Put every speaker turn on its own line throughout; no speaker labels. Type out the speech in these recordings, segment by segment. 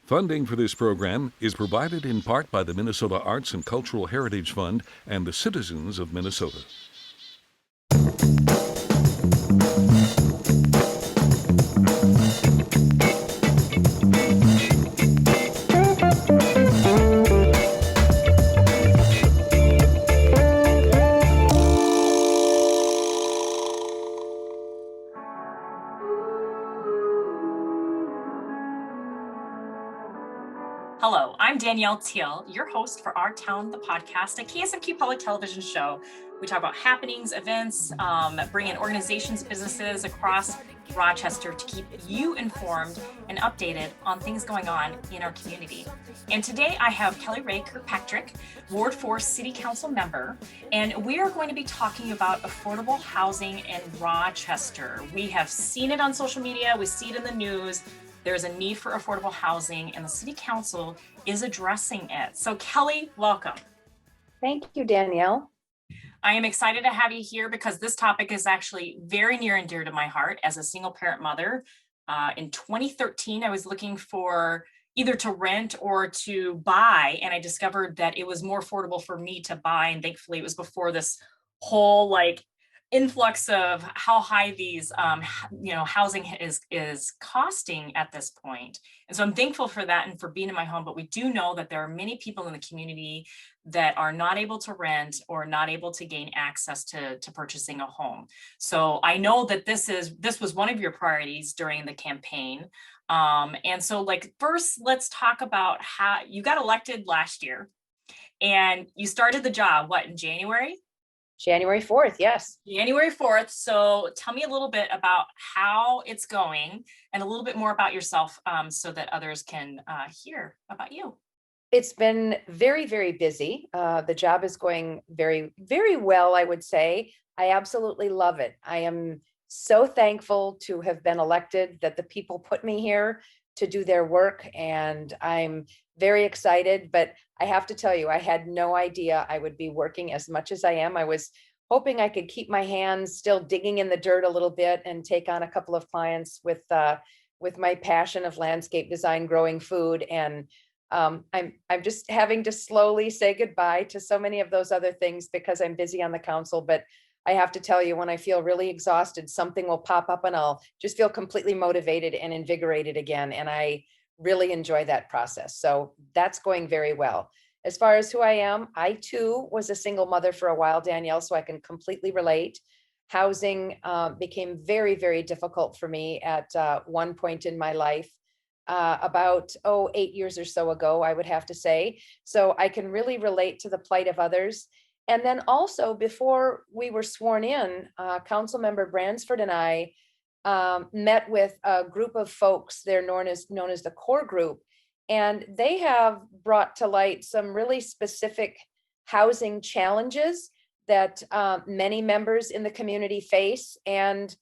Funding for this program is provided in part by the Minnesota Arts and Cultural Heritage Fund and the citizens of Minnesota.
Hello, I'm Danielle Teal, your host for Our Town, the podcast, a KSMQ Public Television show. We talk about happenings, events, bring in organizations, businesses across Rochester to keep you informed and updated on things going on in our community. And today I have Rae Kirkpatrick, Ward 4 City Council member, and we are going to be talking about affordable housing in Rochester. We have seen it on social media, we see it in the news. There's a need for affordable housing and the City Council is addressing it. So Kelly, welcome.
Thank you, Danielle.
I am excited to have you here because this topic is actually very near and dear to my heart as a single parent mother. In 2013, I was looking for either to rent or to buy, and I discovered that it was more affordable for me to buy. And thankfully it was before this whole influx of how high these housing is costing at this point. And so I'm thankful for that and for being in my home, but we do know that there are many people in the community that are not able to rent or not able to gain access to purchasing a home. So I know that this was one of your priorities during the campaign. And so first let's talk about how you got elected last year and you started the job, in January?
January 4th, yes.
January 4th. So tell me a little bit about how it's going and a little bit more about yourself so that others can hear about you.
It's been very, very busy. The job is going very, very well, I would say. I absolutely love it. I am so thankful to have been elected, that the people put me here to do their work, and I'm very excited. But I have to tell you, I had no idea I would be working as much as I am. I was hoping I could keep my hands still digging in the dirt a little bit and take on a couple of clients with my passion of landscape design, growing food. And I'm just having to slowly say goodbye to so many of those other things because I'm busy on the council. But I have to tell you, when I feel really exhausted, something will pop up and I'll just feel completely motivated and invigorated again. And I really enjoy that process. So that's going very well. As far as who I am, I too was a single mother for a while, Danielle, so I can completely relate. Housing became very, very difficult for me at one point in my life, about 8 years or so ago, I would have to say. So I can really relate to the plight of others. And then also, before we were sworn in, Councilmember Bransford and I met with a group of folks. They're known as the core group, and they have brought to light some really specific housing challenges that many members in the community face, and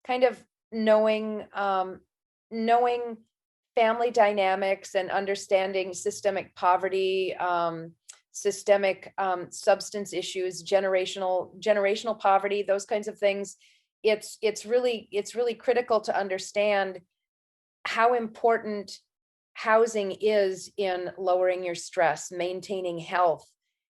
kind of knowing family dynamics and understanding systemic poverty, systemic substance issues, generational poverty, those kinds of things. It's really critical to understand how important housing is in lowering your stress, maintaining health,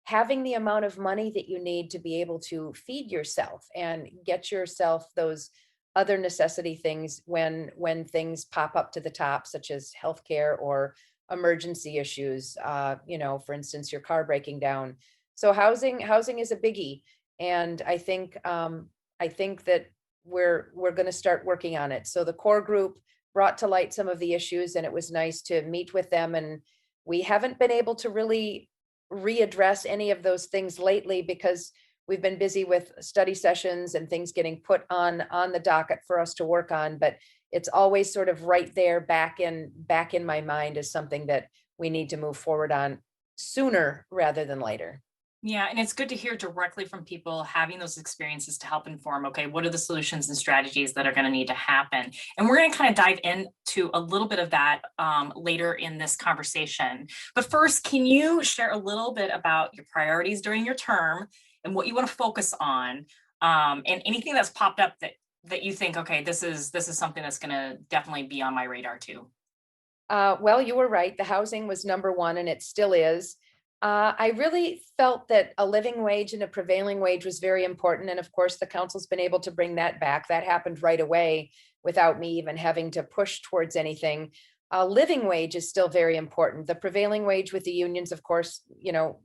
having the amount of money that you need to be able to feed yourself and get yourself those other necessity things when things pop up to the top, such as healthcare or emergency issues, for instance, your car breaking down. So housing is a biggie. And I think that we're going to start working on it. So the core group brought to light some of the issues, and it was nice to meet with them. And we haven't been able to really readdress any of those things lately because we've been busy with study sessions and things getting put on the docket for us to work on. But it's always sort of right there back in my mind as something that we need to move forward on sooner rather than later.
Yeah, and it's good to hear directly from people having those experiences to help inform, okay, what are the solutions and strategies that are going to need to happen? And we're going to kind of dive into a little bit of that later in this conversation. But first, can you share a little bit about your priorities during your term and what you want to focus on, and anything that's popped up that you think, okay, this is something that's going to definitely be on my radar too?
Well, you were right. The housing was number one, and it still is. I really felt that a living wage and a prevailing wage was very important. And of course, the council's been able to bring that back. That happened right away without me even having to push towards anything. A living wage is still very important. The prevailing wage with the unions, of course,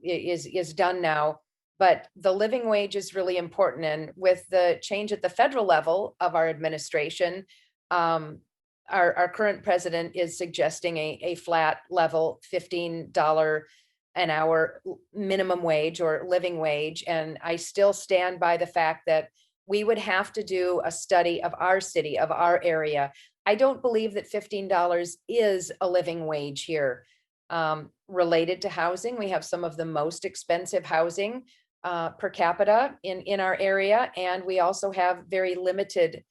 is done now. But the living wage is really important. And with the change at the federal level of our administration, um, our current president is suggesting a flat level $15 an hour minimum wage or living wage. And I still stand by the fact that we would have to do a study of our city, of our area. I don't believe that $15 is a living wage here. Related to housing, we have some of the most expensive housing per capita in our area. And we also have very limited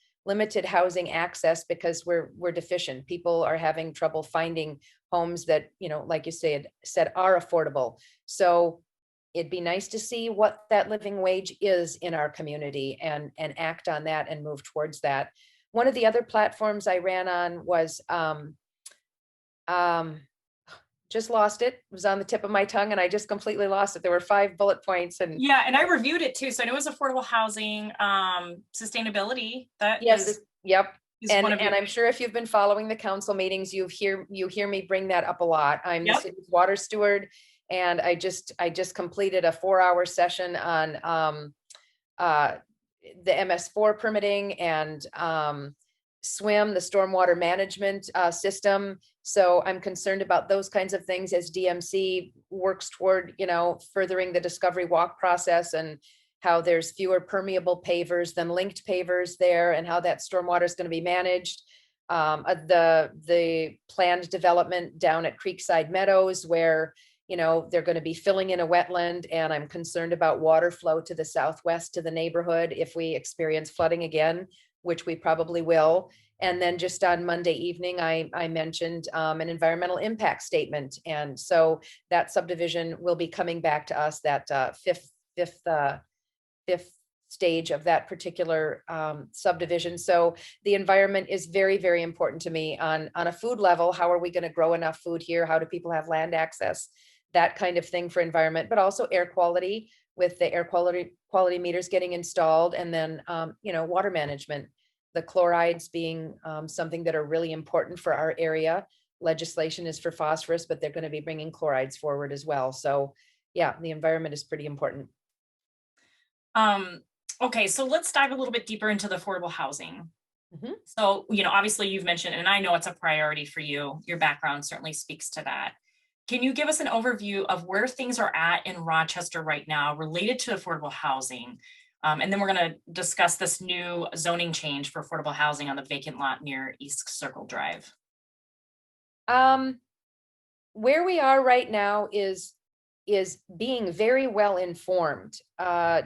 housing access because we're deficient. People are having trouble finding homes that, like you said, are affordable. So it'd be nice to see what that living wage is in our community and act on that and move towards that. One of the other platforms I ran on was just lost it. It was on the tip of my tongue and I just completely lost it. There were 5 bullet points and
Yeah, and I reviewed it too. So I know it was affordable housing, sustainability. That
yes, yep.
is
And
one of your,
I'm sure if you've been following the council meetings, you hear me bring that up a lot. I'm the
Yep.
city's water steward, and I just completed a 4-hour session on the MS4 permitting and SWIM, the stormwater management system. So I'm concerned about those kinds of things as DMC works toward, furthering the discovery walk process and how there's fewer permeable pavers than linked pavers there and how that stormwater is going to be managed. The planned development down at Creekside Meadows where, they're going to be filling in a wetland, and I'm concerned about water flow to the southwest to the neighborhood if we experience flooding again, which we probably will. And then just on Monday evening, I mentioned an environmental impact statement. And so that subdivision will be coming back to us, that fifth stage of that particular subdivision. So the environment is very, very important to me on a food level. How are we going to grow enough food here? How do people have land access? That kind of thing for environment, but also air quality with the air quality meters getting installed, and then water management. The chlorides being something that are really important for our area. Legislation is for phosphorus, but they're going to be bringing chlorides forward as well. So yeah, the environment is pretty important.
Okay, so let's dive a little bit deeper into the affordable housing.
Mhm.
So, obviously you've mentioned, and I know it's a priority for you, your background certainly speaks to that. Can you give us an overview of where things are at in Rochester right now related to affordable housing? And then we're going to discuss this new zoning change for affordable housing on the vacant lot near East Circle Drive.
Where we are right now is being very well informed.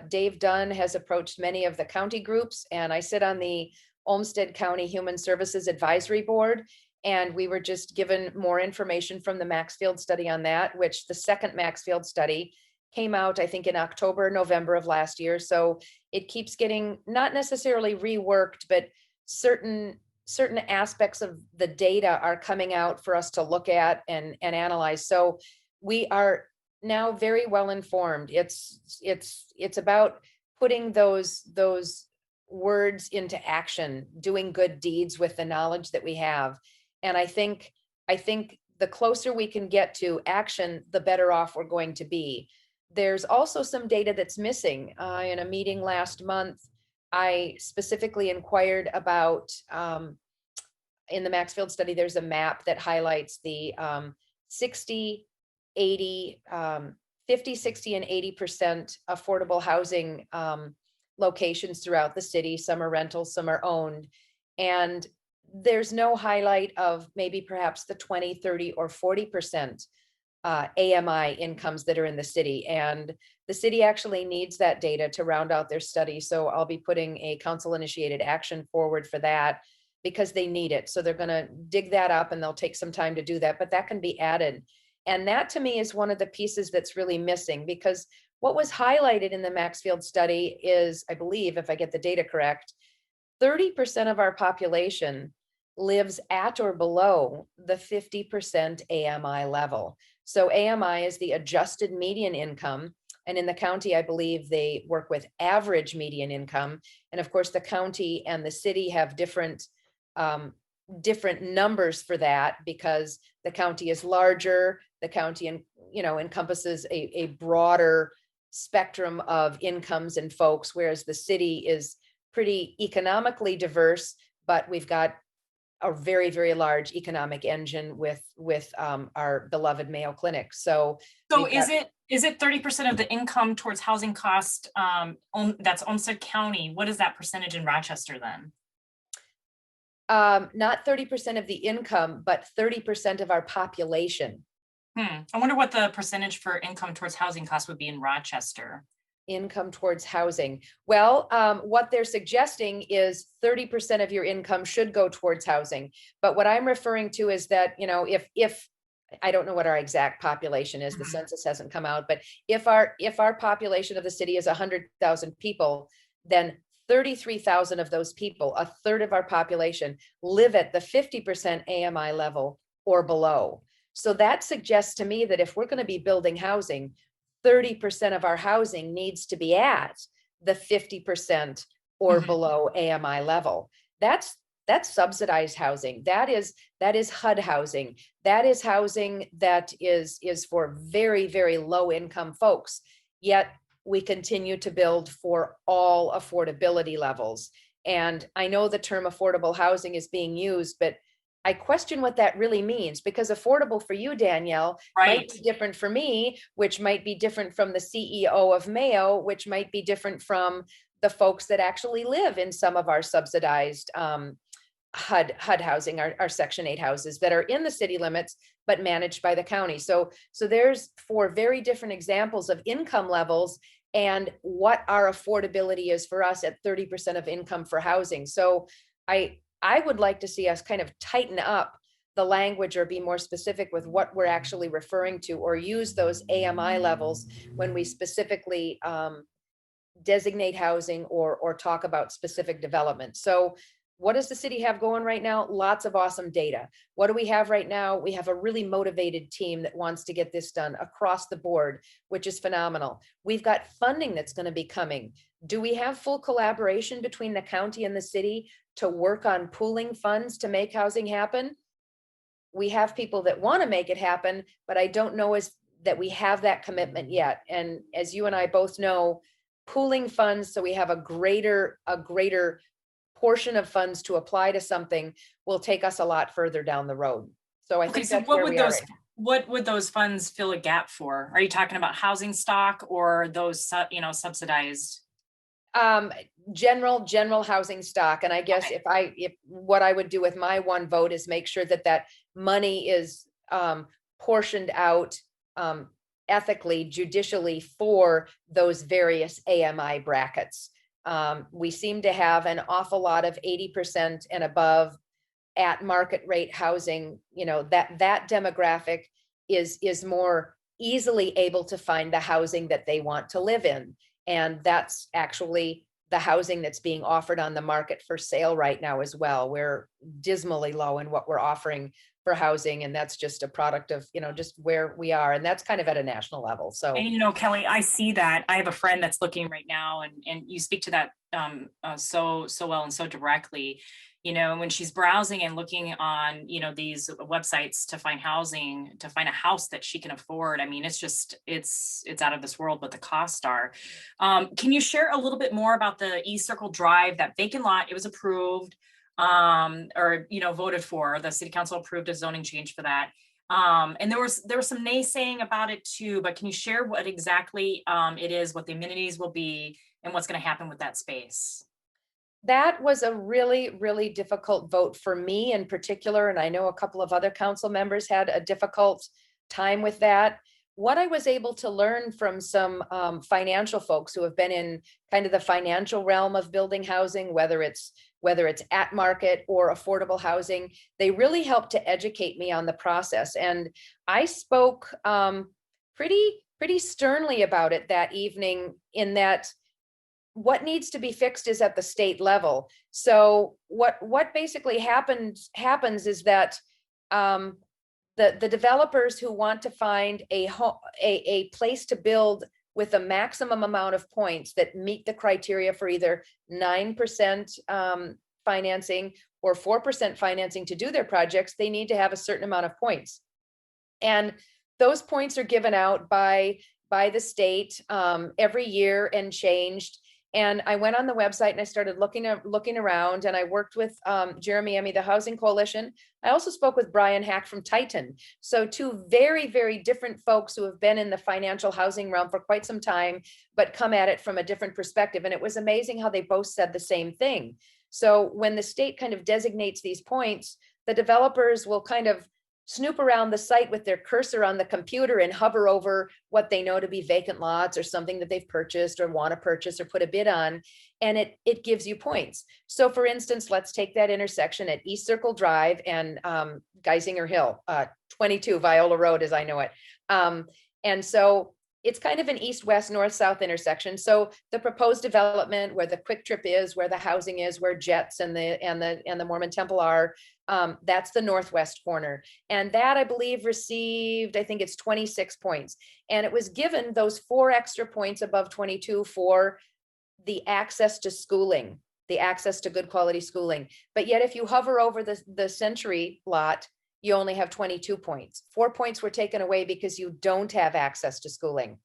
Dave Dunn has approached many of the county groups, and I sit on the Olmsted County Human Services Advisory Board, and we were just given more information from the Maxfield study on that, which the second Maxfield study came out, I think, in October, November of last year. So it keeps getting not necessarily reworked, but certain aspects of the data are coming out for us to look at and analyze. So we are now very well informed. It's about putting those words into action, doing good deeds with the knowledge that we have. And I think the closer we can get to action, the better off we're going to be. There's also some data that's missing. In a meeting last month, I specifically inquired about, in the Maxfield study, there's a map that highlights the 60, 80, 50, 60, and 80% affordable housing locations throughout the city. Some are rentals, some are owned. And there's no highlight of maybe perhaps the 20, 30, or 40% AMI incomes that are in the city. And the city actually needs that data to round out their study. So I'll be putting a council initiated action forward for that because they need it. So they're going to dig that up and they'll take some time to do that, but that can be added. And that to me is one of the pieces that's really missing, because what was highlighted in the Maxfield study is, I believe, if I get the data correct, 30% of our population lives at or below the 50% AMI level. So AMI is the adjusted median income. And in the county, I believe they work with average median income. And of course, the county and the city have different numbers for that because the county is larger. The county encompasses a broader spectrum of incomes and folks, whereas the city is pretty economically diverse, but we've got a very, very large economic engine with our beloved Mayo Clinic. So
is it 30% of the income towards housing cost that's Olmsted County? What is that percentage in Rochester then?
Not 30% of the income, but 30% of our population.
I wonder what the percentage for income towards housing costs would be in Rochester.
Income towards housing. Well, what they're suggesting is 30% of your income should go towards housing. But what I'm referring to is that, if I don't know what our exact population is, the census hasn't come out, but if our population of the city is 100,000 people, then 33,000 of those people, a third of our population, live at the 50% AMI level or below. So that suggests to me that if we're going to be building housing, 30% of our housing needs to be at the 50% or below AMI level. That's subsidized housing. That is HUD housing. That is housing that is for very, very low income folks. Yet we continue to build for all affordability levels. And I know the term affordable housing is being used, but I question what that really means, because affordable for you, Danielle, might be different for me, which might be different from the CEO of Mayo, which might be different from the folks that actually live in some of our subsidized HUD housing, our Section 8 houses that are in the city limits, but managed by the county. So there's 4 very different examples of income levels and what our affordability is for us at 30% of income for housing. So I would like to see us kind of tighten up the language or be more specific with what we're actually referring to, or use those AMI levels when we specifically designate housing or talk about specific development. So what does the city have going right now? Lots of awesome data. What do we have right now? We have a really motivated team that wants to get this done across the board, which is phenomenal. We've got funding that's going to be coming. Do we have full collaboration between the county and the city to work on pooling funds to make housing happen? We have people that want to make it happen, but I don't know that we have that commitment yet. And as you and I both know, pooling funds so we have a greater portion of funds to apply to something will take us a lot further down the road. So I think that's where we are.
What would those funds fill a gap for? Are you talking about housing stock or those subsidized?
General housing stock. And I guess if what I would do with my one vote is make sure that money is portioned out ethically, judicially for those various AMI brackets. We seem to have an awful lot of 80% and above at market rate housing. That demographic is more easily able to find the housing that they want to live in. And that's actually the housing that's being offered on the market for sale right now as well. We're dismally low in what we're offering for housing, and that's just a product of just where we are, and that's kind of at a national level. So,
and Kelly, I see that. I have a friend that's looking right now, and you speak to that so well and so directly. When she's browsing and looking on these websites to find housing, to find a house that she can afford, I mean, it's out of this world what the costs are. Can you share a little bit more about the East Circle Drive, that vacant lot? It was approved or voted for. The city council approved a zoning change for that. And there was some naysaying about it too, but can you share what exactly it is, what the amenities will be, and what's going to happen with that space?
That was a really, really difficult vote for me in particular, and I know a couple of other council members had a difficult time with that. What I was able to learn from some financial folks who have been in kind of the financial realm of building housing, whether it's at market or affordable housing, they really helped to educate me on the process. And I spoke pretty sternly about it that evening, in that what needs to be fixed is at the state level. So what basically happens is that the developers who want to find a place to build with a maximum amount of points that meet the criteria for either 9% financing or 4% financing to do their projects, they need to have a certain amount of points. And those points are given out by the state every year and changed. And I went on the website and I started looking around, and I worked with Jeremy Emmy, the Housing Coalition. I also spoke with Brian Hack from Titan. So two very, very different folks who have been in the financial housing realm for quite some time, but come at it from a different perspective. And it was amazing how they both said the same thing. So when the state kind of designates these points, the developers will kind of snoop around the site with their cursor on the computer and hover over what they know to be vacant lots or something that they've purchased or want to purchase or put a bid on, and it gives you points. So for instance, let's take that intersection at East Circle Drive and Geisinger Hill, 22 Viola Road as I know it. And so it's kind of an east-west, north-south intersection. So the proposed development where the Quick Trip is, where the housing is, where Jets and the Mormon Temple are, that's the northwest corner. And that, I believe, received, I think it's 26 points. And it was given those 4 extra points above 22 for the access to schooling, the access to good quality schooling. But yet if you hover over the Century lot, you only have 22 points. 4 points were taken away because you don't have access to schooling,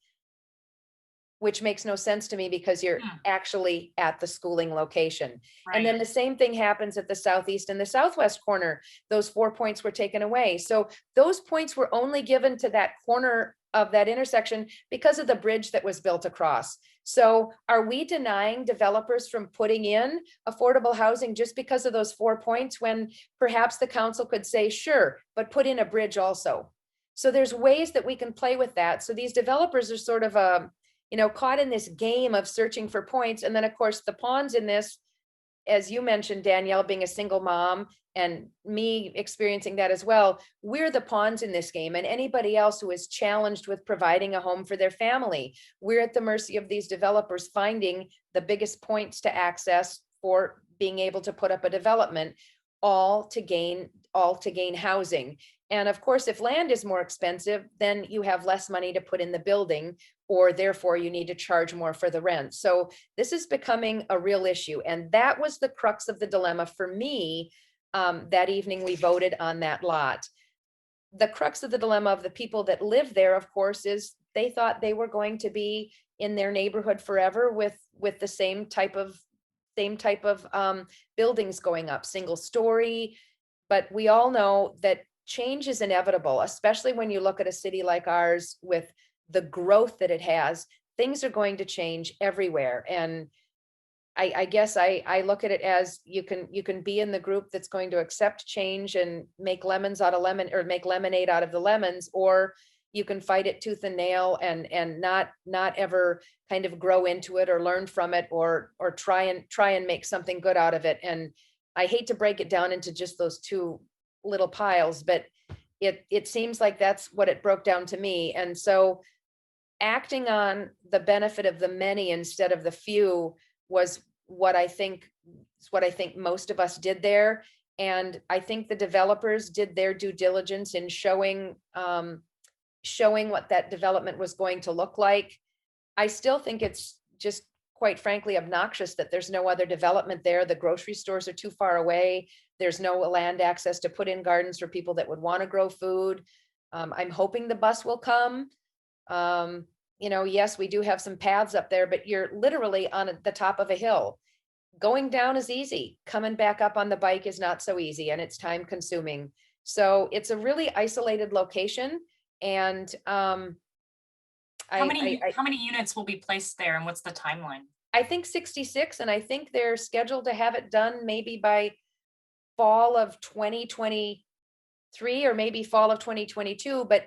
which makes no sense to me because you're actually at the schooling location.
Right.
And then the same thing happens at the southeast and the southwest corner. Those 4 points were taken away. So those points were only given to that corner of that intersection because of the bridge that was built across. So are we denying developers from putting in affordable housing just because of those 4 points when perhaps the council could say, sure, but put in a bridge also? So there's ways that we can play with that. So these developers are sort of caught in this game of searching for points. And then of course the pawns in this, as you mentioned, Danielle, being a single mom and me experiencing that as well, we're the pawns in this game, and anybody else who is challenged with providing a home for their family. We're at the mercy of these developers finding the biggest points to access for being able to put up a development, all to gain housing. And of course, if land is more expensive, then you have less money to put in the building, or therefore you need to charge more for the rent. So this is becoming a real issue. And that was the crux of the dilemma for me. That evening we voted on that lot. The crux of the dilemma of the people that live there, of course, is they thought they were going to be in their neighborhood forever with the same type of buildings going up, single story. But we all know that change is inevitable, especially when you look at a city like ours with the growth that it has. Things are going to change everywhere. And I guess I look at it as you can be in the group that's going to accept change and make lemons out of lemon, or make lemonade out of the lemons, or you can fight it tooth and nail and not ever kind of grow into it or learn from it or try and make something good out of it. And I hate to break it down into just those two little piles, but it seems like that's what it broke down to me. And so acting on the benefit of the many instead of the few was what I think most of us did there. And I think the developers did their due diligence in showing what that development was going to look like. I still think it's just, quite frankly, obnoxious that there's no other development there. The grocery stores are too far away. There's no land access to put in gardens for people that would want to grow food. I'm hoping the bus will come. Yes, we do have some paths up there, but you're literally on the top of a hill. Going down is easy. Coming back up on the bike is not so easy, and it's time consuming. So it's a really isolated location. And how
many units will be placed there, and what's the timeline?
I think 66, and I think they're scheduled to have it done maybe by fall of 2023 or maybe fall of 2022. But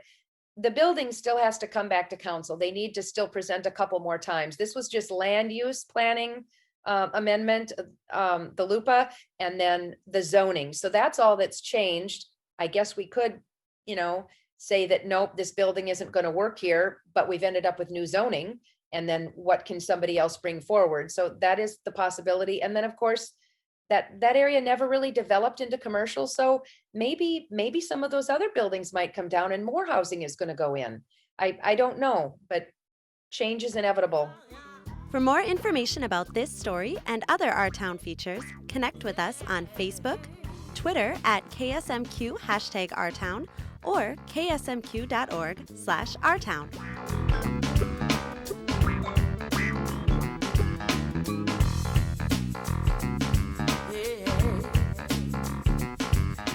the building still has to come back to council. They need to still present a couple more times. This was just land use planning amendment, the LUPA, and then the zoning. So that's all that's changed. I guess we could, say that, nope, this building isn't going to work here, but we've ended up with new zoning. And then what can somebody else bring forward? So that is the possibility. And then of course, that area never really developed into commercial. So maybe some of those other buildings might come down and more housing is going to go in. I don't know, but change is inevitable.
For more information about this story and other Our Town features, connect with us on Facebook, Twitter at KSMQ #OurTown, or ksmq.org/ourtown.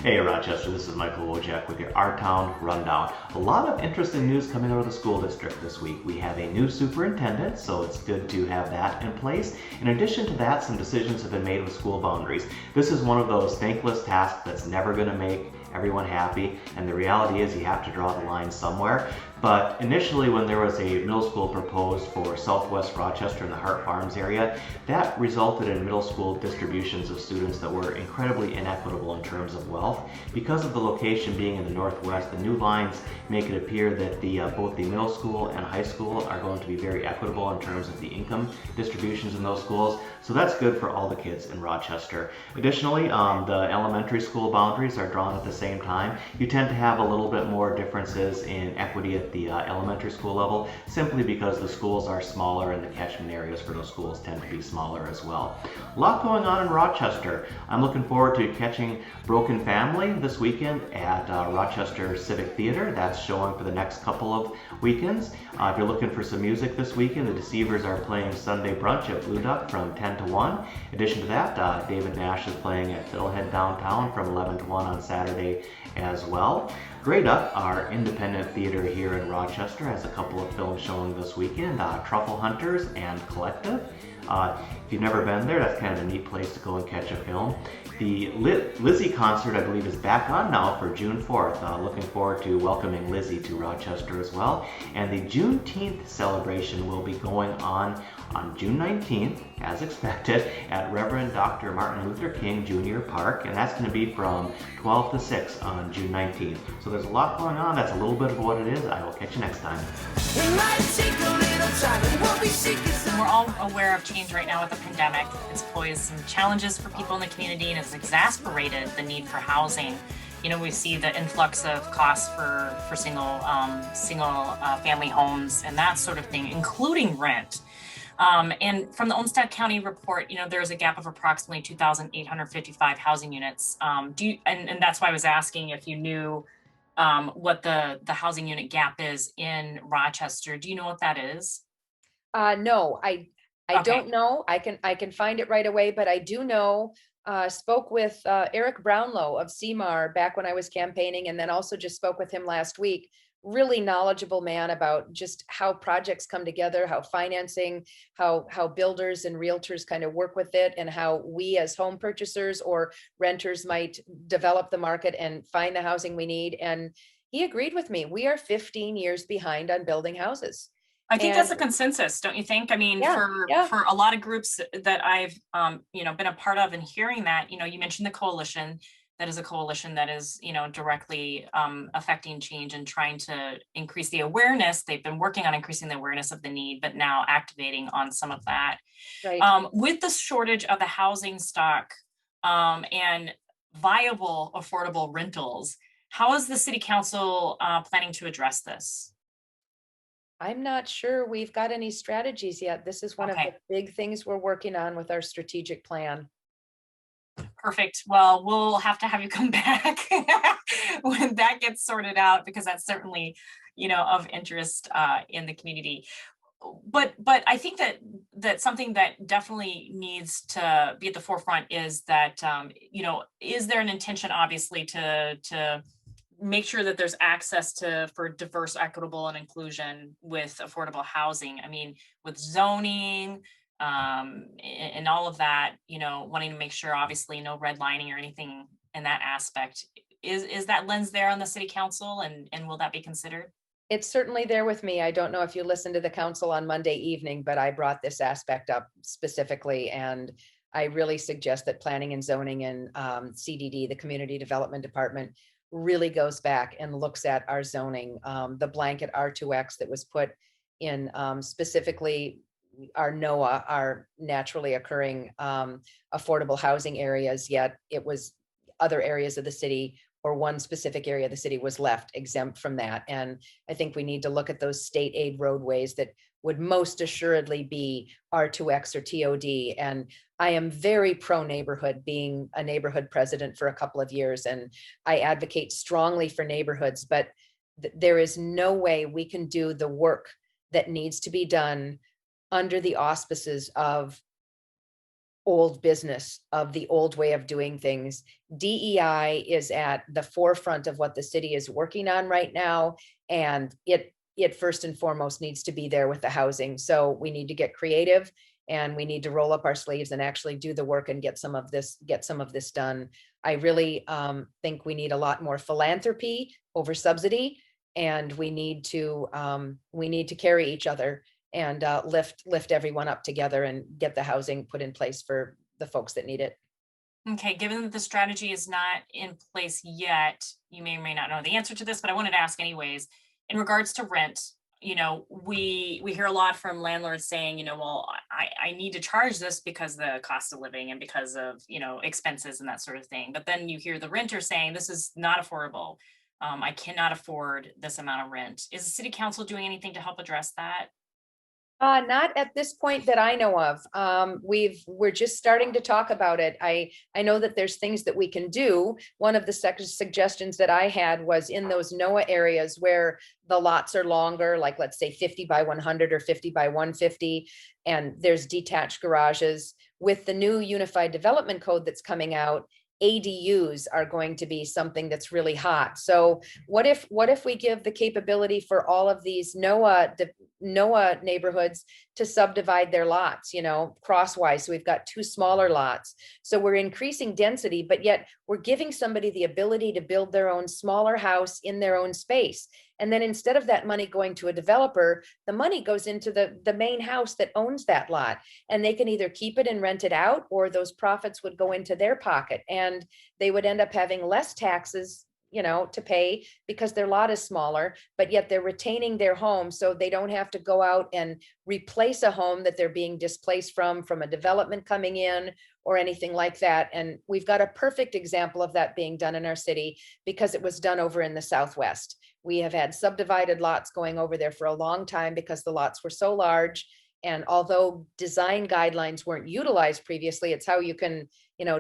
Hey Rochester, this is Michael Wojak with your Our Town Rundown. A lot of interesting news coming out of the school district this week. We have a new superintendent, so it's good to have that in place. In addition to that, some decisions have been made with school boundaries. This is one of those thankless tasks that's never going to make everyone happy, and the reality is you have to draw the line somewhere. But initially, when there was a middle school proposed for Southwest Rochester in the Hart Farms area, that resulted in middle school distributions of students that were incredibly inequitable in terms of wealth. Because of the location being in the Northwest, the new lines make it appear that both the middle school and high school are going to be very equitable in terms of the income distributions in those schools. So that's good for all the kids in Rochester. Additionally, the elementary school boundaries are drawn at the same time. You tend to have a little bit more differences in equity at the elementary school level, simply because the schools are smaller and the catchment areas for those schools tend to be smaller as well. A lot going on in Rochester. I'm looking forward to catching Broken Family this weekend at Rochester Civic Theater. That's showing for the next couple of weekends. If you're looking for some music this weekend, the Deceivers are playing Sunday Brunch at Blue Duck from 10 to 1. In addition to that, David Nash is playing at Fiddlehead Downtown from 11 to 1 on Saturday as well. Great Up, our independent theater here in Rochester, has a couple of films showing this weekend, Truffle Hunters and Collective. If you've never been there, that's kind of a neat place to go and catch a film. The Lizzie concert, I believe, is back on now for June 4th. Looking forward to welcoming Lizzie to Rochester as well. And the Juneteenth celebration will be going on June 19th, as expected, at Reverend Dr. Martin Luther King Jr. Park, and that's going to be from 12 to 6 on June 19th. So there's a lot going on. That's a little bit of what it is. I will catch you next time.
We're all aware of change right now with the pandemic. It's posed some challenges for people in the community and has exacerbated the need for housing. You know, we see the influx of costs for single family homes and that sort of thing, including rent. And from the Olmsted County report, you know, there's a gap of approximately 2,855 housing units. And that's why I was asking if you knew what the housing unit gap is in Rochester. Do you know what that is?
No, I
Okay.
don't know. I can find it right away, but I do know, spoke with Eric Brownlow of CMAR back when I was campaigning, and then also just spoke with him last week. Really knowledgeable man about just how projects come together, how financing, how builders and realtors kind of work with it, and how we as home purchasers or renters might develop the market and find the housing we need. And he agreed with me. We are 15 years behind on building houses.
I think that's a
And-
consensus, don't you think? I mean,
Yeah, yeah.
for a lot of groups that I've been a part of and hearing that, you know, you mentioned the coalition. That is a coalition that is, you know, directly affecting change and trying to increase the awareness. They've been working on increasing the awareness of the need, but now activating on some of that.
Right.
With the shortage of the housing stock and viable affordable rentals, how is the city council planning to address this?
I'm not sure we've got any strategies yet. This is one of
Okay.
the big things we're working on with our strategic plan.
Perfect. Well, we'll have to have you come back when that gets sorted out, because that's certainly, you know, of interest in the community. But I think that something that definitely needs to be at the forefront is that, you know, is there an intention, obviously, to make sure that there's access for diverse, equitable, and inclusion with affordable housing? I mean, with zoning, and all of that, you know, wanting to make sure, obviously, no redlining or anything in that aspect. Is that lens there on the city council, and will that be considered?
It's certainly there with me. I don't know if you listened to the council on Monday evening, but I brought this aspect up specifically. And I really suggest that planning and zoning and CDD, the Community Development Department, really goes back and looks at our zoning. The blanket R2X that was put in specifically our NOAA, our naturally occurring affordable housing areas, yet it was other areas of the city or one specific area of the city was left exempt from that. And I think we need to look at those state aid roadways that would most assuredly be R2X or TOD. And I am very pro neighborhood, being a neighborhood president for a couple of years, and I advocate strongly for neighborhoods, but there is no way we can do the work that needs to be done under the auspices of old business, of the old way of doing things. DEI is at the forefront of what the city is working on right now, and it first and foremost needs to be there with the housing. So we need to get creative, and we need to roll up our sleeves and actually do the work and get some of this done. I really think we need a lot more philanthropy over subsidy, and we need to carry each other and lift everyone up together and get the housing put in place for the folks that need it.
Okay, given that the strategy is not in place yet, you may or may not know the answer to this, but I wanted to ask anyways. In regards to rent, we hear a lot from landlords saying, well, I need to charge this because the cost of living and because of, expenses and that sort of thing. But then you hear the renter saying, this is not affordable. I cannot afford this amount of rent. Is the city council doing anything to help address that?
Not at this point that I know of. We're just starting to talk about it. I know that there's things that we can do. One of the suggestions that I had was in those NOAA areas where the lots are longer, like let's say 50 by 100 or 50 by 150, and there's detached garages. With the new Unified Development Code that's coming out, ADUs are going to be something that's really hot. So what if we give the capability for all of these NOAA neighborhoods to subdivide their lots, crosswise? So we've got two smaller lots. So we're increasing density, but yet we're giving somebody the ability to build their own smaller house in their own space. And then instead of that money going to a developer, the money goes into the main house that owns that lot. And they can either keep it and rent it out, or those profits would go into their pocket. And they would end up having less taxes, to pay because their lot is smaller, but yet they're retaining their home. So they don't have to go out and replace a home that they're being displaced from a development coming in or anything like that. And we've got a perfect example of that being done in our city because it was done over in the Southwest. We have had subdivided lots going over there for a long time because the lots were so large. And although design guidelines weren't utilized previously, it's how you can,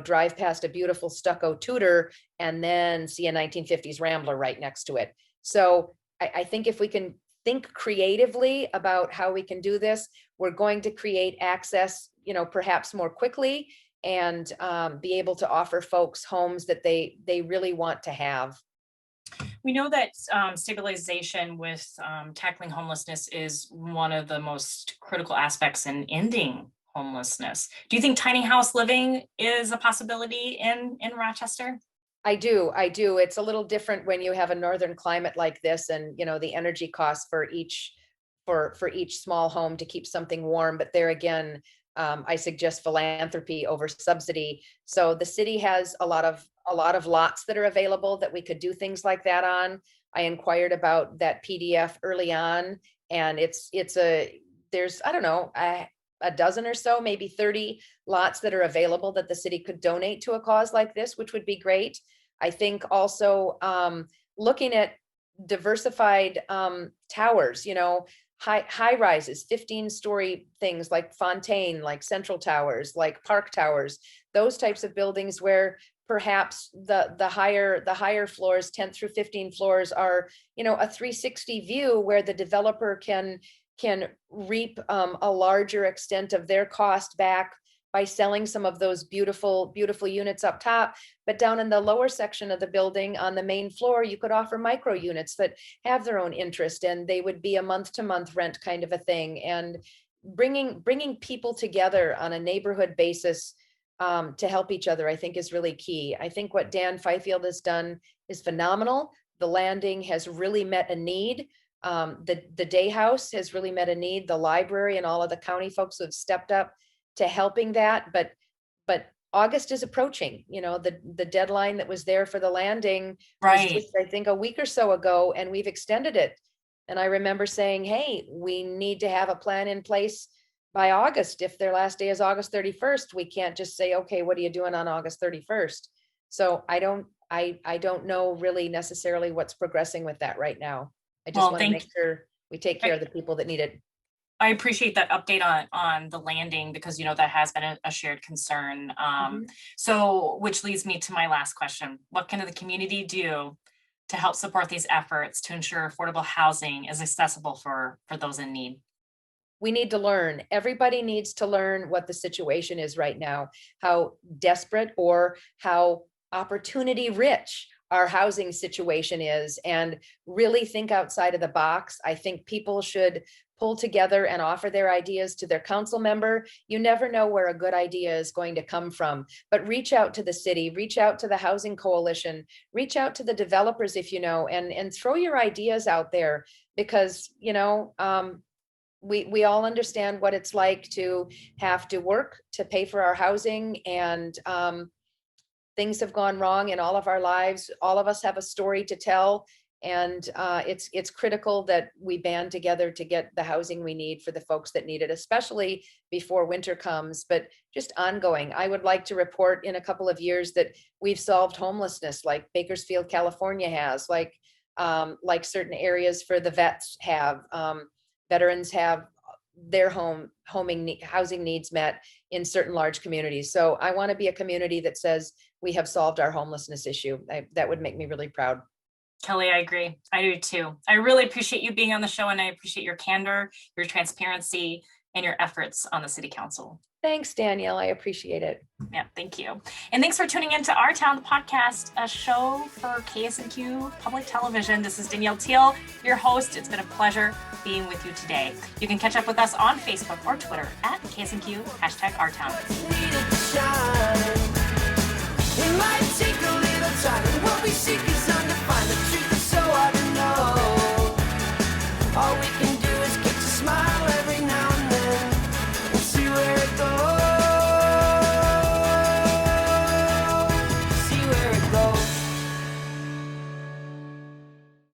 drive past a beautiful stucco Tudor and then see a 1950s Rambler right next to it. So I think if we can think creatively about how we can do this, we're going to create access, perhaps more quickly, and be able to offer folks homes that they really want to have.
We know that stabilization with tackling homelessness is one of the most critical aspects in ending homelessness. Do you think tiny house living is a possibility in Rochester?
I do. It's a little different when you have a northern climate like this, and the energy costs for each small home to keep something warm. But there again, I suggest philanthropy over subsidy. So the city has a lot of lots that are available that we could do things like that on. I inquired about that PDF early on, and there's I don't know, a dozen or so, maybe 30 lots that are available that the city could donate to a cause like this, which would be great. I think also looking at diversified towers, high rises, 15-story things like Fontaine, like Central Towers, like Park Towers, those types of buildings where perhaps the higher floors, 10 through 15 floors, are a 360 view where the developer can reap a larger extent of their cost back by selling some of those beautiful units up top. But down in the lower section of the building on the main floor, you could offer micro units that have their own interest, and they would be a month-to-month rent kind of a thing. And bringing people together on a neighborhood basis to help each other, I think, is really key. I think what Dan Fifield has done is phenomenal. The Landing has really met a need. The day house has really met a need. The library and all of the county folks who have stepped up to helping that. But August is approaching. The deadline that was there for the Landing was
Right.
just, I think, a week or so ago, and we've extended it And I remember saying, hey, we need to have a plan in place by August. If their last day is August 31st, we can't just say, okay, what are you doing on August 31st? So I don't know really necessarily what's progressing with that right now. I just
Well,
want to make sure we take care of the people that need it.
I appreciate that update on the landing, because, you know, that has been a shared concern. So, which leads me to my last question. What can the community do to help support these efforts to ensure affordable housing is accessible for those in need?
We need to learn. Everybody needs to learn what the situation is right now, how desperate or how opportunity rich our housing situation is, and really think outside of the box. I think people should pull together and offer their ideas to their council member. You never know where a good idea is going to come from, but reach out to the city, reach out to the housing coalition, reach out to the developers if you know, and throw your ideas out there, because, you know, we all understand what it's like to have to work to pay for our housing, and things have gone wrong in all of our lives. All of us have a story to tell, and it's critical that we band together to get the housing we need for the folks that need it, especially before winter comes, but just ongoing. I would like to report in a couple of years that we've solved homelessness like Bakersfield, California has, like certain areas for the vets have. Veterans have their housing needs met in certain large communities. So I want to be a community that says we have solved our homelessness issue. That would make me really proud.
Kelly, I agree. I do too. I really appreciate you being on the show, and I appreciate your candor, your transparency, and your efforts on the city council.
Thanks, Danielle. I appreciate it.
Yeah, thank you. And thanks for tuning into Our Town, the podcast, a show for KSMQ Public Television. This is Danielle Teal, your host. It's been a pleasure being with you today. You can catch up with us on Facebook or Twitter at KSMQ #OurTown.
It might take a little time, we'll be seeking